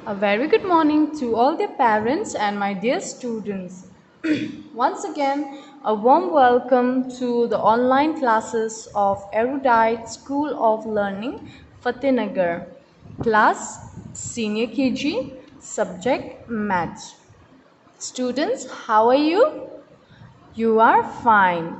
A very good morning to all the parents and my dear students. Once again, a warm welcome to the online classes of Erudite School of Learning, Fatehnagar. Class Senior KG, Subject Maths. Students, how are you? You are fine.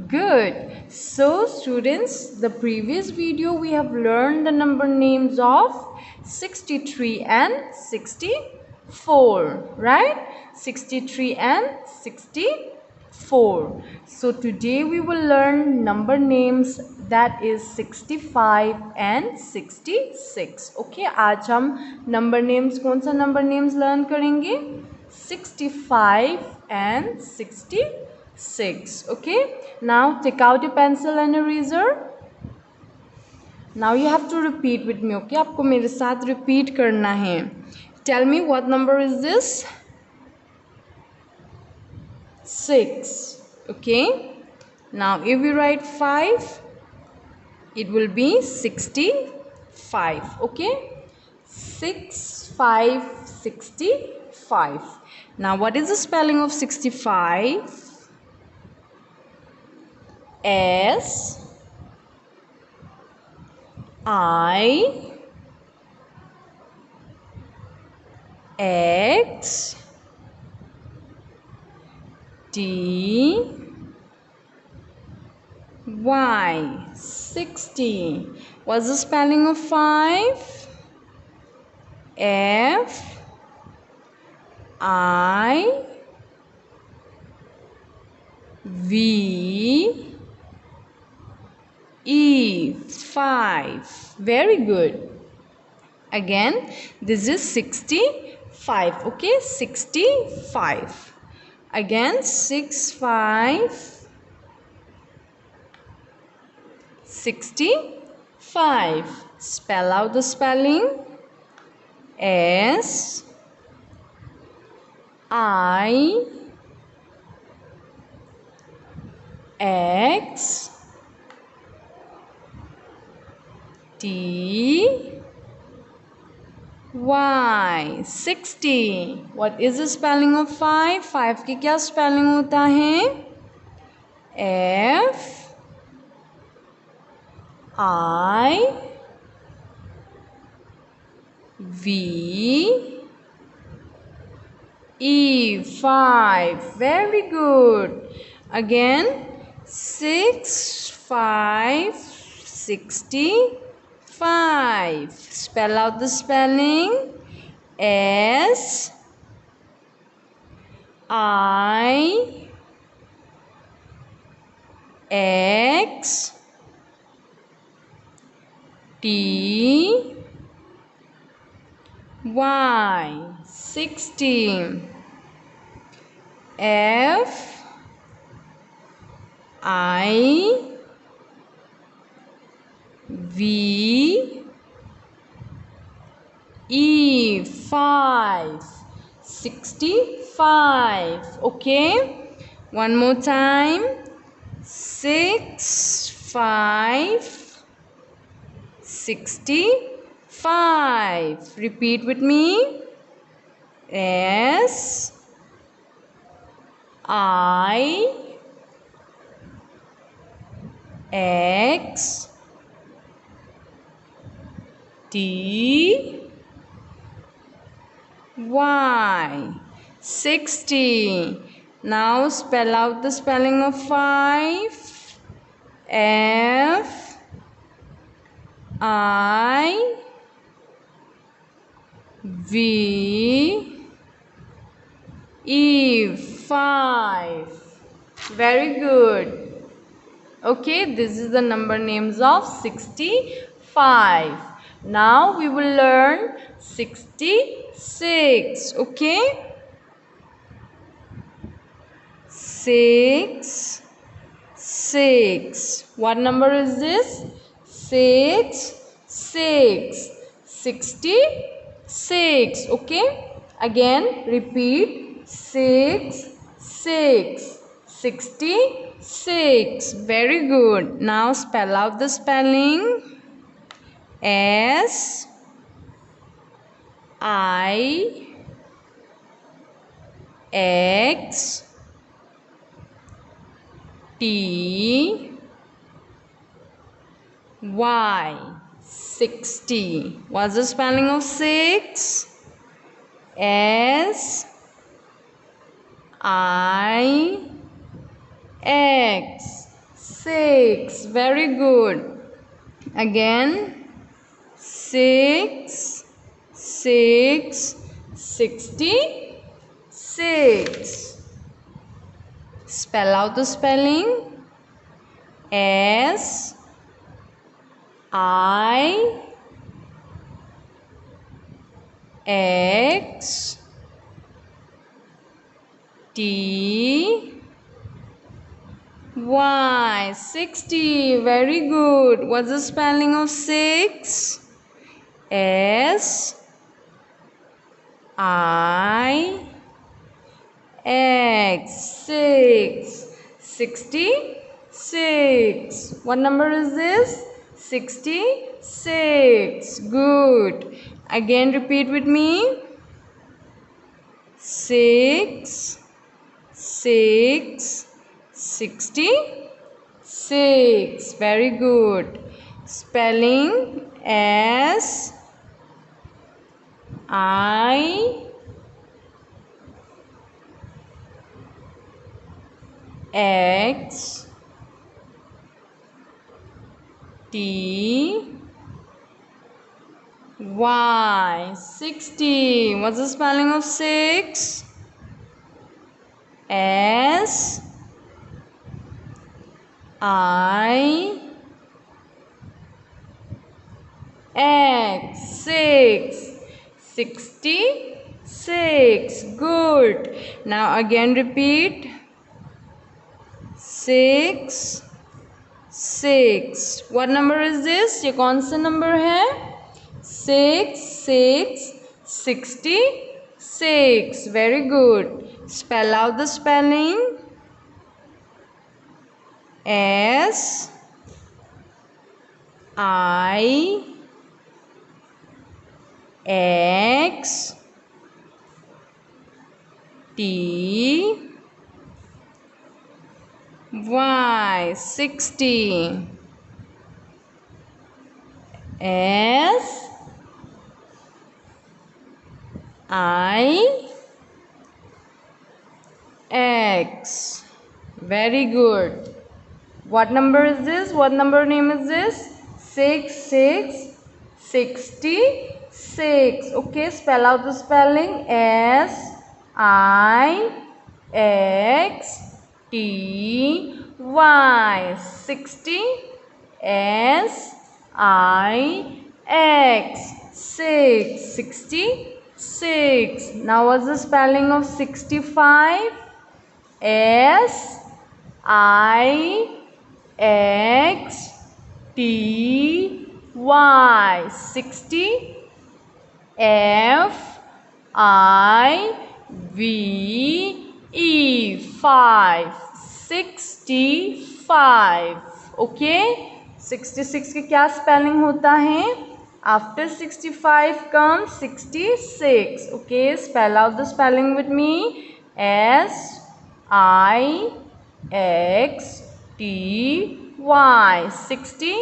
Good. So students, the previous video we have learned the number names of 63 and 64, right? 63 and 64. So today we will learn number names that is 65 and 66. Okay, आज हम number names कौन सा number names learn करेंगे? 65 and 66. Okay, now take out your pencil and eraser. Now you have to repeat with me. Okay, आपको मेरे साथ repeat करना है. Tell me what number is this? 6. Okay, now if we write 5, it will be 65. Okay, 6 5 65. Now what is the spelling of 65? S I X D Y 60. What's the spelling of 5? F I V E 5. Very good. Again, this is 65. Okay, 65. Again, 6 5 65. Spell out the spelling. S I X T Y 60. What is the spelling of 5? 5 की क्या spelling होता है? F I V E 5. Very good. Again, 6 5 65. Spell out the spelling. S I X T Y 60. F I V E 5 65. Okay, one more time. 6 5 65. Repeat with me. S I X T Y 60. Now spell out the spelling of 5. F I V E 5. Very good. Okay, this is the number names of 65. Now we will learn 66. Okay, 6 6. What number is this? 6 6 66. Okay, again repeat. 6 6 66. Very good. Now spell out the spelling. S I X T Y 60. What's the spelling of 6? S I X 6. Very good. Again 6 6 66. Spell out the spelling. S I X T Y 60. Very good. What's the spelling of 6? S I X 6 66. What number is this? 66. Good. Again repeat with me. 6 6 66. Very good. Spelling S I X T Y 60. What's the spelling of 6? S I X 6 66. Good. Now again repeat. 6 6. What number is this? ये कौन सा number है? 6 6 66. Very good. Spell out the spelling. S I X T Y 60. S I X. Very good. What number is this? What number name is this? 6 6 66. Okay, spell out the spelling. S I X T Y 60. S I X 6 66. Now what's the spelling of 65? S I X T Y 60. F I V E 5 65. Okay, 66 की क्या spelling होता है? After 65 comes 66. Okay, spell out the spelling with me. S I X T Y 60.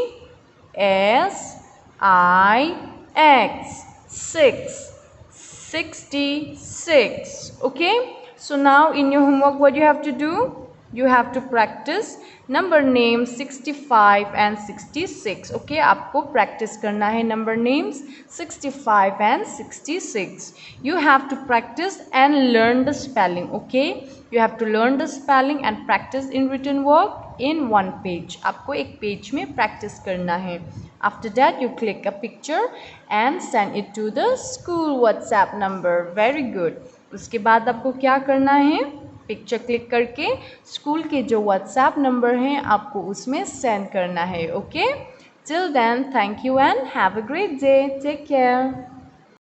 S I X 6 66. Okay, so now in your homework what you have to do? You have to practice number names 65 and 66. Okay, आपको practice करना है number names 65 and 66. You have to practice and learn the spelling. Okay, you have to learn the spelling and practice in written work in one page. आपको एक page में practice करना है. After that, you click a picture and send it to the school WhatsApp number. Very good. उसके बाद आपको क्या करना है? पिक्चर क्लिक करके स्कूल के जो WhatsApp नंबर हैं आपको उसमें सेंड करना है. Okay, till then thank you and have a great day. Take care.